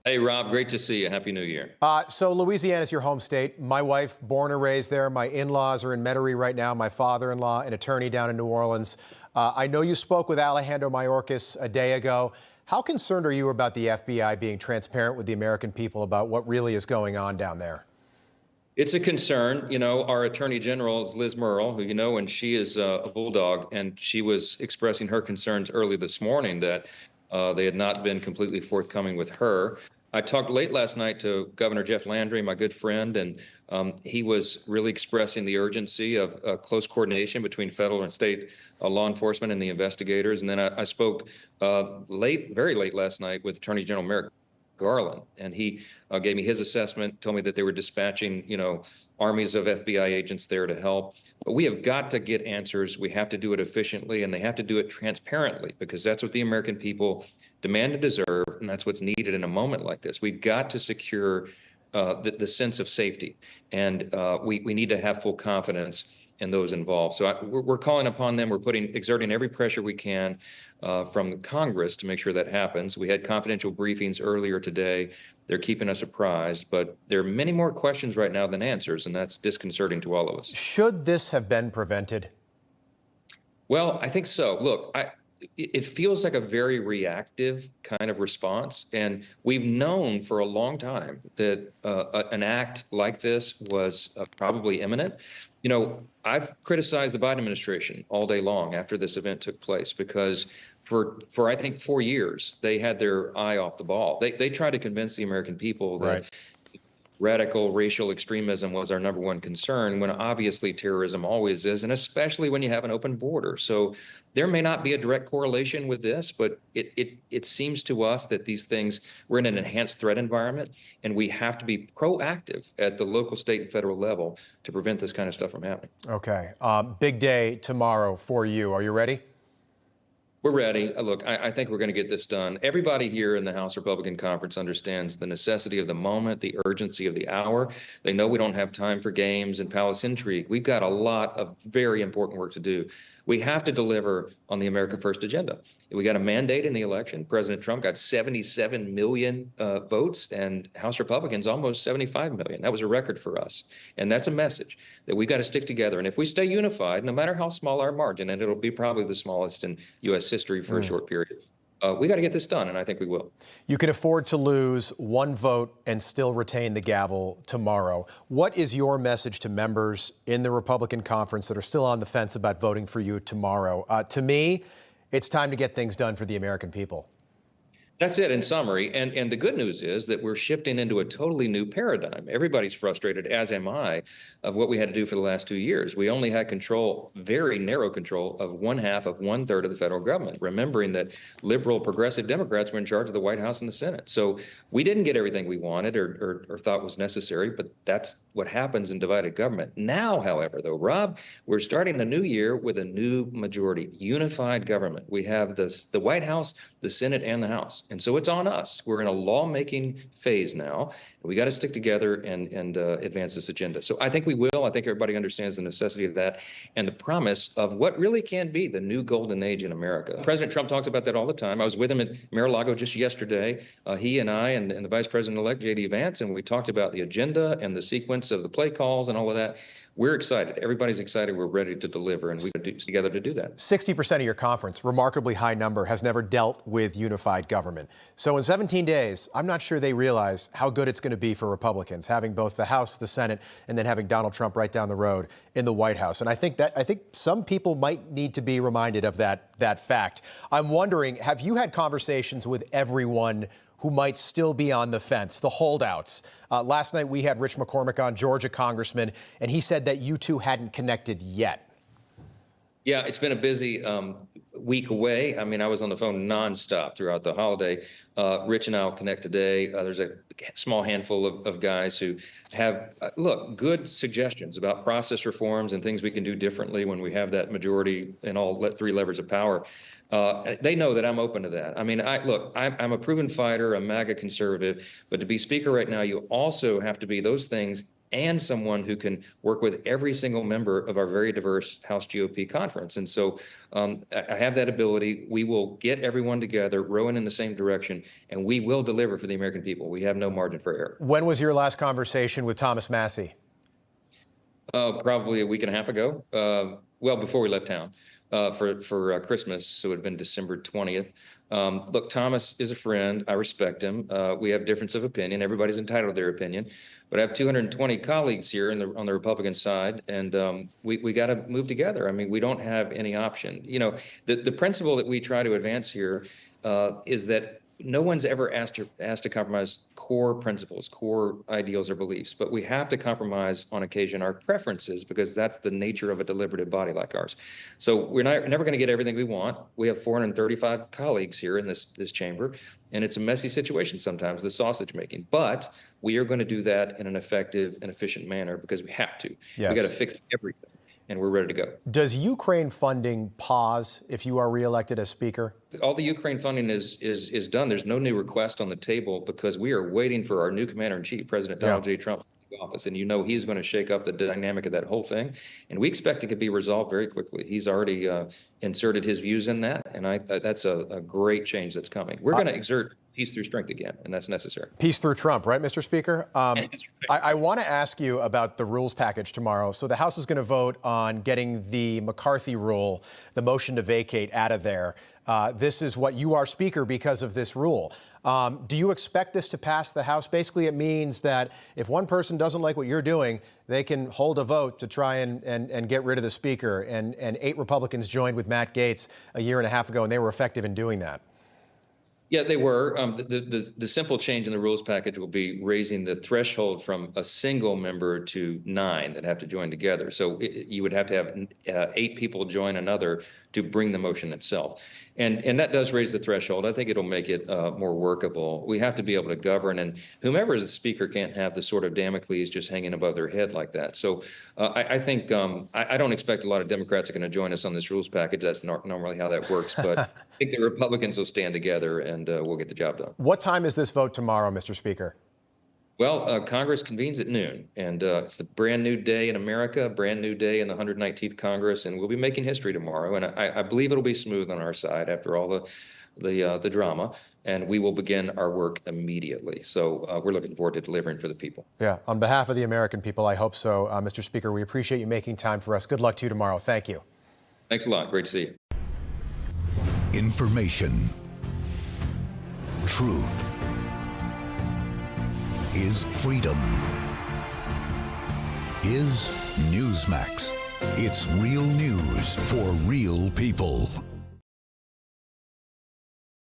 Hey, Rob, great to see you. Happy New Year. So Louisiana is your home state. My wife, born and raised there. My in-laws are in Metairie right now. My father-in-law, an attorney down in New Orleans. I know you spoke with Alejandro Mayorkas a day ago. How concerned are you about the FBI being transparent with the American people about what really is going on down there? It's a concern. Our Attorney General is Liz Murrill, who you know, and she is a bulldog, and she was expressing her concerns early this morning that they had not been completely forthcoming with her. I talked late last night to Governor Jeff Landry, my good friend, and he was really expressing the urgency of close coordination between federal and state law enforcement and the investigators. And then I spoke very late last night with Attorney General Merrick Garland, and he gave me his assessment, told me that they were dispatching, armies of FBI agents there to help. But we have got to get answers. We have to do it efficiently, and they have to do it transparently, because that's what the American people demand and deserve, and that's what's needed in a moment like this. We've got to secure the sense of safety, and we need to have full confidence in those involved. So we're calling upon them. We're exerting every pressure we can from Congress to make sure that happens. We had confidential briefings earlier today. They're keeping us apprised, but there are many more questions right now than answers, and that's disconcerting to all of us. Should this have been prevented? Well, I think so. Look, it feels like a very reactive kind of response, and we've known for a long time that an act like this was probably imminent. I've criticized the Biden administration all day long after this event took place, because for I think 4 years, they had their eye off the ball. They tried to convince the American people that Right. radical racial extremism was our number one concern, when obviously terrorism always is, and especially when you have an open border. So there may not be a direct correlation with this, but it seems to us that these things, we're in an enhanced threat environment, and we have to be proactive at the local, state, and federal level to prevent this kind of stuff from happening. Okay. Big day tomorrow for you. Are you ready? We're ready. Look, I think we're going to get this done. Everybody here in the House Republican Conference understands the necessity of the moment, the urgency of the hour. They know we don't have time for games and palace intrigue. We've got a lot of very important work to do. We have to deliver on the America First agenda. We got a mandate in the election. President Trump got 77 million votes, and House Republicans almost 75 million. That was a record for us. And that's a message that we got to stick together. And if we stay unified, no matter how small our margin, and it'll be probably the smallest in U.S. history for a short period, we got to get this done, and I think we will. You can afford to lose one vote and still retain the gavel tomorrow. What is your message to members in the Republican conference that are still on the fence about voting for you tomorrow? To me, it's time to get things done for the American people. That's it in summary. And the good news is that we're shifting into a totally new paradigm. Everybody's frustrated, as am I, of what we had to do for the last 2 years. We only had control, very narrow control, of 1/3 of the federal government, remembering that liberal progressive Democrats were in charge of the White House and the Senate. So we didn't get everything we wanted or thought was necessary, but that's what happens in divided government. Now, however, though, Rob, we're starting the new year with a new majority, unified government. We have the White House, the Senate, and the House. And so it's on us. We're in a lawmaking phase now. We got to stick together and advance this agenda. So I think we will. I think everybody understands the necessity of that and the promise of what really can be the new golden age in America. President Trump talks about that all the time. I was with him at Mar-a-Lago just yesterday. He and I and the Vice President-elect, J.D. Vance, and we talked about the agenda and the sequence of the play calls and all of that. We're excited. Everybody's excited. We're ready to deliver, and we got to do together to do that. 60% of your conference, remarkably high number, has never dealt with unified government. So in 17 days, I'm not sure they realize how good it's going to be for Republicans, having both the House, the Senate, and then having Donald Trump right down the road in the White House. And I think some people might need to be reminded of that fact. I'm wondering, have you had conversations with everyone who might still be on the fence, the holdouts? Last night we had Rich McCormick on, Georgia congressman, and he said that you two hadn't connected yet. Yeah, it's been a busy week away. I mean, I was on the phone nonstop throughout the holiday. Rich and I will connect today. There's a small handful of guys who have, good suggestions about process reforms and things we can do differently when we have that majority in all three levers of power. They know that I'm open to that. I mean, I'm a proven fighter, a MAGA conservative, but to be speaker right now, you also have to be those things and someone who can work with every single member of our very diverse House GOP conference. And so I have that ability. We will get everyone together, rowing in the same direction, and we will deliver for the American people. We have no margin for error. When was your last conversation with Thomas Massie? Probably a week and a half ago. Well, before we left town for Christmas, so it had been December 20th. Look, Thomas is a friend. I respect him. We have difference of opinion. Everybody's entitled to their opinion. But I have 220 colleagues here on the Republican side, and we got to move together. I mean, we don't have any option. You know, the principle that we try to advance here is that no one's ever asked to compromise core principles, core ideals or beliefs, but we have to compromise on occasion our preferences because that's the nature of a deliberative body like ours. So we're never going to get everything we want. We have 435 colleagues here in this chamber, and it's a messy situation sometimes, the sausage making. But we are going to do that in an effective and efficient manner because we have to. Yes. We got to fix everything, and we're ready to go. Does Ukraine funding pause if you are reelected as Speaker? All the Ukraine funding is done. There's no new request on the table because we are waiting for our new commander-in-chief, President Donald J. Trump, to take office. And you know he's going to shake up the dynamic of that whole thing. And we expect it to be resolved very quickly. He's already inserted his views in that. And that's a great change that's coming. We're going to exert peace through strength again, and that's necessary. Peace through Trump, right, Mr. Speaker? I want to ask you about the rules package tomorrow. So the House is going to vote on getting the McCarthy rule, the motion to vacate, out of there. This is what you are Speaker because of this rule. Do you expect this to pass the House? Basically, it means that if one person doesn't like what you're doing, they can hold a vote to try and get rid of the Speaker. And 8 Republicans joined with Matt Gaetz a year and a half ago, and they were effective in doing that. Yeah, they were. The simple change in the rules package will be raising the threshold from a single member to 9 that have to join together. So you would have to have 8 people join another to bring the motion itself. And that does raise the threshold. I think it'll make it more workable. We have to be able to govern, and whomever is the Speaker can't have the sort of Damocles just hanging above their head like that. So I think I don't expect a lot of Democrats are going to join us on this rules package. That's not normally how that works. But I think the Republicans will stand together and we'll get the job done. What time is this vote tomorrow, Mr. Speaker? Well, Congress convenes at noon, and it's a brand new day in America, brand new day in the 119th Congress, and we'll be making history tomorrow. And I believe it'll be smooth on our side after all the drama, and we will begin our work immediately. So we're looking forward to delivering for the people. Yeah, on behalf of the American people, I hope so. Mr. Speaker, we appreciate you making time for us. Good luck to you tomorrow. Thank you. Thanks a lot. Great to see you. Information. Truth is freedom. Is Newsmax. It's real news for real people.